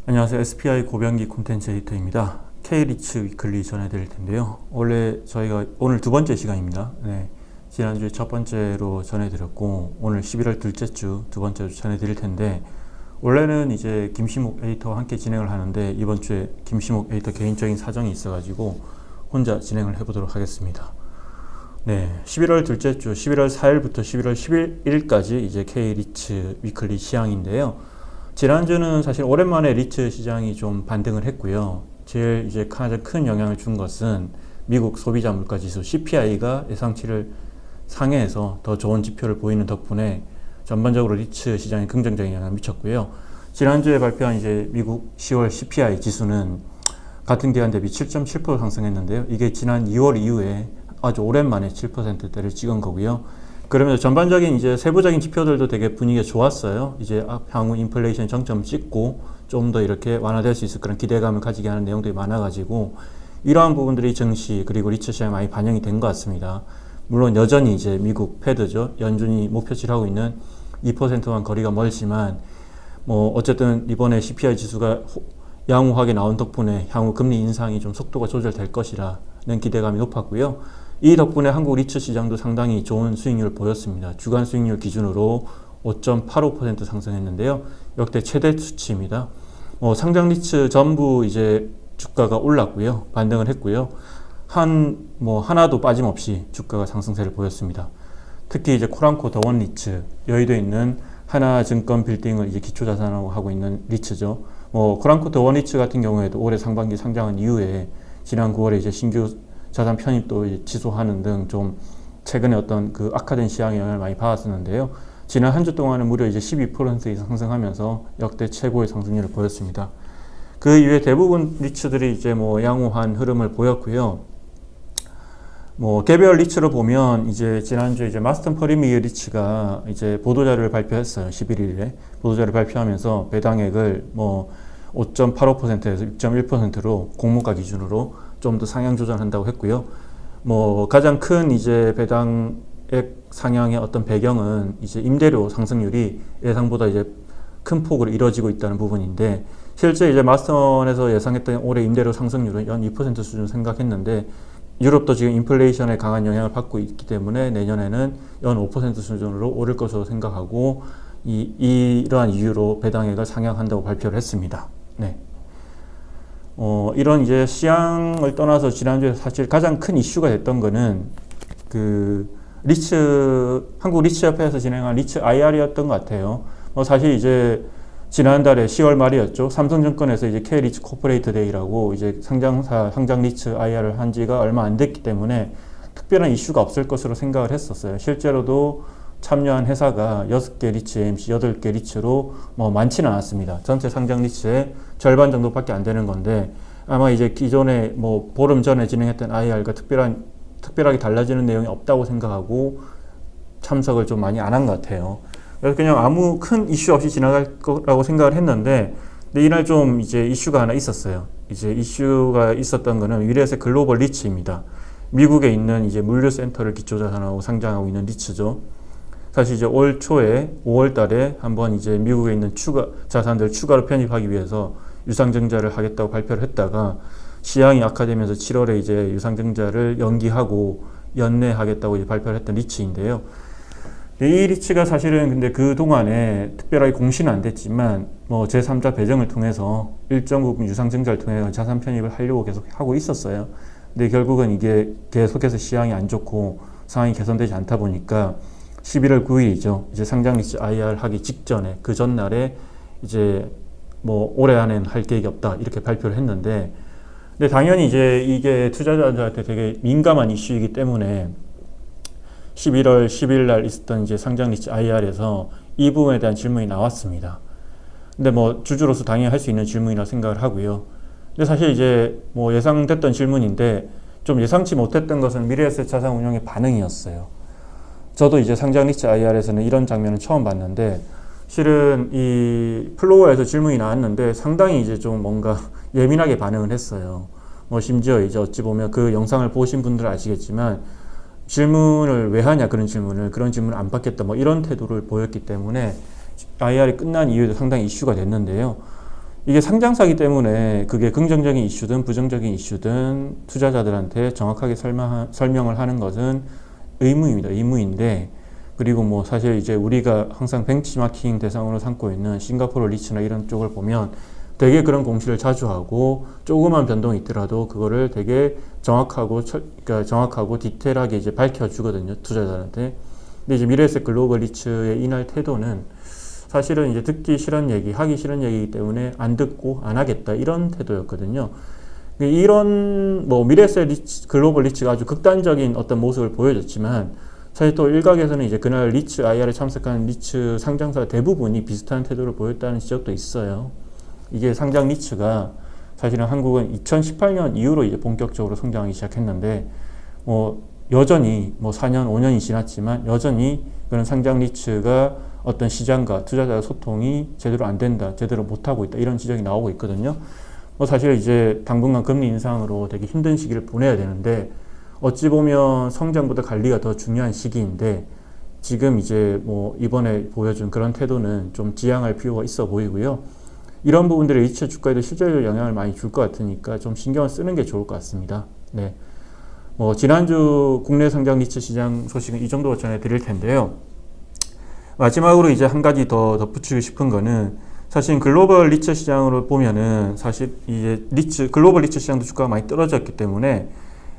안녕하세요. SPI 고병기 콘텐츠 에디터입니다. K리츠 위클리 전해드릴 텐데요. 원래 저희가 오늘 두 번째 시간입니다. 네, 지난주에 첫 번째로 전해드렸고 오늘 11월 둘째 주 두 번째로 전해드릴 텐데, 원래는 이제 김시목 에디터와 함께 진행을 하는데 이번 주에 김시목 에디터 개인적인 사정이 있어가지고 혼자 진행을 해보도록 하겠습니다. 네, 11월 둘째 주 11월 4일부터 11월 11일까지 이제 K리츠 위클리 시황인데요. 지난주는 사실 오랜만에 리츠 시장이 좀 반등을 했고요. 제일 이제 가장 큰 영향을 준 것은 미국 소비자 물가 지수 CPI가 예상치를 상회해서 더 좋은 지표를 보이는 덕분에 전반적으로 리츠 시장에 긍정적인 영향을 미쳤고요. 지난주에 발표한 이제 미국 10월 CPI 지수는 같은 기간 대비 7.7% 상승했는데요. 이게 지난 2월 이후에 아주 오랜만에 7%대를 찍은 거고요. 그러면서 전반적인 이제 세부적인 지표들도 되게 분위기가 좋았어요. 이제 향후 인플레이션 정점 찍고 좀 더 이렇게 완화될 수 있을 그런 기대감을 가지게 하는 내용들이 많아가지고 이러한 부분들이 증시 그리고 리츠 시장에 많이 반영이 된 것 같습니다. 물론 여전히 이제 미국 패드죠. 연준이 목표치하고 있는 2%만 거리가 멀지만 뭐 어쨌든 이번에 CPI 지수가 양호하게 나온 덕분에 향후 금리 인상이 좀 속도가 조절될 것이라는 기대감이 높았고요. 이 덕분에 한국 리츠 시장도 상당히 좋은 수익률을 보였습니다. 주간 수익률 기준으로 5.85% 상승했는데요. 역대 최대 수치입니다. 상장 리츠 전부 이제 주가가 올랐고요. 반등을 했고요. 하나도 빠짐없이 주가가 상승세를 보였습니다. 특히 이제 코랑코 더원 리츠, 여의도에 있는 하나증권 빌딩을 이제 기초자산으로 하고 있는 리츠죠. 코랑코 더원 리츠 같은 경우에도 올해 상반기 상장한 이후에 지난 9월에 이제 신규 자산 편입도 취소하는 등 좀 최근에 어떤 그 악화된 시장의 영향을 많이 받았었는데요. 지난 한 주 동안은 무려 이제 12% 이상 상승하면서 역대 최고의 상승률을 보였습니다. 그 이외에 대부분 리츠들이 이제 양호한 흐름을 보였고요. 개별 리츠로 보면 이제 지난주에 이제 마스턴 프리미어 리츠가 이제 보도자료를 발표했어요. 11일에 보도자료를 발표하면서 배당액을 5.85%에서 6.1%로 공모가 기준으로 좀 더 상향 조정한다고 했고요. 가장 큰 이제 배당액 상향의 어떤 배경은 이제 임대료 상승률이 예상보다 이제 큰 폭으로 이뤄지고 있다는 부분인데, 실제 이제 마스턴에서 예상했던 올해 임대료 상승률은 연 2% 수준 생각했는데 유럽도 지금 인플레이션에 강한 영향을 받고 있기 때문에 내년에는 연 5% 수준으로 오를 것으로 생각하고 이러한 이유로 배당액을 상향한다고 발표를 했습니다. 네. 이런 이제 시향을 떠나서 지난주에 사실 가장 큰 이슈가 됐던 거는 한국 리츠 협회에서 진행한 리츠 IR이었던 것 같아요. 사실 이제 지난달에 10월 말이었죠. 삼성증권에서 이제 K리츠 코퍼레이트 데이라고 이제 상장사 상장 리츠 IR을 한 지가 얼마 안 됐기 때문에 특별한 이슈가 없을 것으로 생각을 했었어요. 실제로도 참여한 회사가 6개 리츠 AMC, 8개 리츠로 많지는 않았습니다. 전체 상장 리츠의 절반 정도밖에 안 되는 건데, 아마 이제 기존에 보름 전에 진행했던 IR과 특별하게 달라지는 내용이 없다고 생각하고 참석을 좀 많이 안 한 것 같아요. 그래서 그냥 아무 큰 이슈 없이 지나갈 거라고 생각을 했는데, 근데 이날 좀 이제 이슈가 하나 있었어요. 이제 이슈가 있었던 거는 위례에서 글로벌 리츠입니다. 미국에 있는 이제 물류센터를 기초자산하고 상장하고 있는 리츠죠. 사실 이제 올 초에 5월 달에 한번 이제 미국에 있는 자산들 추가로 편입하기 위해서 유상증자를 하겠다고 발표를 했다가 시황이 악화되면서 7월에 이제 유상증자를 연기하고 연내하겠다고 이제 발표를 했던 리츠인데요. 이 리츠가 사실은 근데 그 동안에 특별하게 공시는 안 됐지만 제3자 배정을 통해서 일정 부분 유상증자를 통해 자산 편입을 하려고 계속 하고 있었어요. 근데 결국은 이게 계속해서 시황이 안 좋고 상황이 개선되지 않다 보니까 11월 9일이죠. 이제 상장 리츠 IR 하기 직전에 그 전날에 이제 올해 안에는 할 계획이 없다 이렇게 발표를 했는데, 근데 당연히 이제 이게 투자자들한테 되게 민감한 이슈이기 때문에 11월 10일 날 있었던 이제 상장 리츠 IR에서 이 부분에 대한 질문이 나왔습니다. 근데 주주로서 당연히 할 수 있는 질문이라 생각을 하고요. 근데 사실 이제 예상됐던 질문인데 좀 예상치 못했던 것은 미래에셋 자산운용의 반응이었어요. 저도 이제 상장 리츠 IR에서는 이런 장면을 처음 봤는데, 실은 이 플로어에서 질문이 나왔는데 상당히 이제 좀 뭔가 예민하게 반응을 했어요. 심지어 이제 어찌 보면 그 영상을 보신 분들은 아시겠지만 질문을 왜 하냐, 그런 질문을 안 받겠다 이런 태도를 보였기 때문에 IR이 끝난 이후에도 상당히 이슈가 됐는데요. 이게 상장사기 때문에 그게 긍정적인 이슈든 부정적인 이슈든 투자자들한테 정확하게 설명을 하는 것은 의무입니다. 의무인데, 그리고 뭐 사실 이제 우리가 항상 벤치마킹 대상으로 삼고 있는 싱가포르 리츠나 이런 쪽을 보면 되게 그런 공시를 자주 하고 조그만 변동이 있더라도 그거를 되게 그러니까 정확하고 디테일하게 이제 밝혀주거든요, 투자자한테. 근데 이제 미래에셋 글로벌 리츠의 이날 태도는 사실은 이제 듣기 싫은 얘기, 하기 싫은 얘기이기 때문에 안 듣고 안 하겠다 이런 태도였거든요. 이런 뭐 미래에셋 글로벌 리츠가 아주 극단적인 어떤 모습을 보여줬지만 사실 또 일각에서는 이제 그날 리츠 IR에 참석한 리츠 상장사 대부분이 비슷한 태도를 보였다는 지적도 있어요. 이게 상장 리츠가 사실은 한국은 2018년 이후로 이제 본격적으로 성장하기 시작했는데 뭐 여전히 뭐 4년, 5년이 지났지만 여전히 그런 상장 리츠가 어떤 시장과 투자자 소통이 제대로 안 된다, 제대로 못하고 있다 이런 지적이 나오고 있거든요. 뭐 사실 이제 당분간 금리 인상으로 되게 힘든 시기를 보내야 되는데 어찌 보면 성장보다 관리가 더 중요한 시기인데 지금 이제 뭐 이번에 보여준 그런 태도는 좀 지양할 필요가 있어 보이고요. 이런 부분들이 리츠 주가에도 실질적으로 영향을 많이 줄 것 같으니까 좀 신경을 쓰는 게 좋을 것 같습니다. 네. 뭐 지난주 국내 상장 리츠 시장 소식은 이 정도 전해드릴 텐데요. 마지막으로 이제 한 가지 더 덧붙이고 싶은 거는 사실 글로벌 리츠 시장으로 보면은 사실 이제 글로벌 리츠 시장도 주가가 많이 떨어졌기 때문에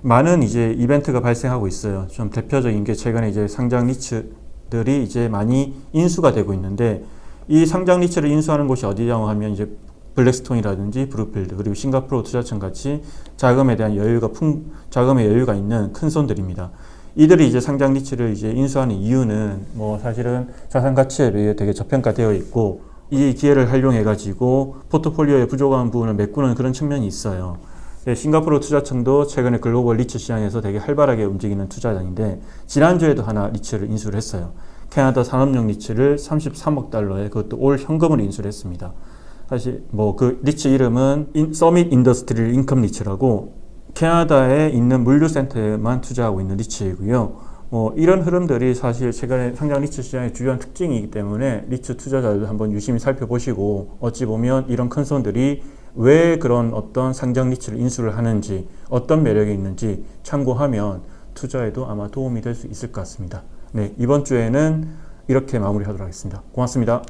많은 이제 이벤트가 발생하고 있어요. 좀 대표적인 게 최근에 이제 상장 리츠들이 이제 많이 인수가 되고 있는데 이 상장 리츠를 인수하는 곳이 어디냐고 하면 이제 블랙스톤이라든지 브루필드 그리고 싱가포르 투자청 같이 자금에 대한 자금의 여유가 있는 큰 손들입니다. 이들이 이제 상장 리츠를 이제 인수하는 이유는 뭐 사실은 자산 가치에 비해 되게 저평가되어 있고 이 기회를 활용해 가지고 포트폴리오의 부족한 부분을 메꾸는 그런 측면이 있어요. 싱가포르 투자청도 최근에 글로벌 리츠 시장에서 되게 활발하게 움직이는 투자자인데 지난주에도 하나 리츠를 인수를 했어요. 캐나다 산업용 리츠를 33억 달러에 그것도 올 현금으로 인수를 했습니다. 사실 뭐 그 리츠 이름은 서밋 인더스트리얼 인컴 리츠라고 캐나다에 있는 물류센터에만 투자하고 있는 리츠이고요. 뭐 이런 흐름들이 사실 최근에 상장 리츠 시장의 주요한 특징이기 때문에 리츠 투자자들도 한번 유심히 살펴보시고 어찌 보면 이런 큰 손들이 왜 그런 어떤 상장 리츠를 인수를 하는지 어떤 매력이 있는지 참고하면 투자에도 아마 도움이 될 수 있을 것 같습니다. 네, 이번 주에는 이렇게 마무리하도록 하겠습니다. 고맙습니다.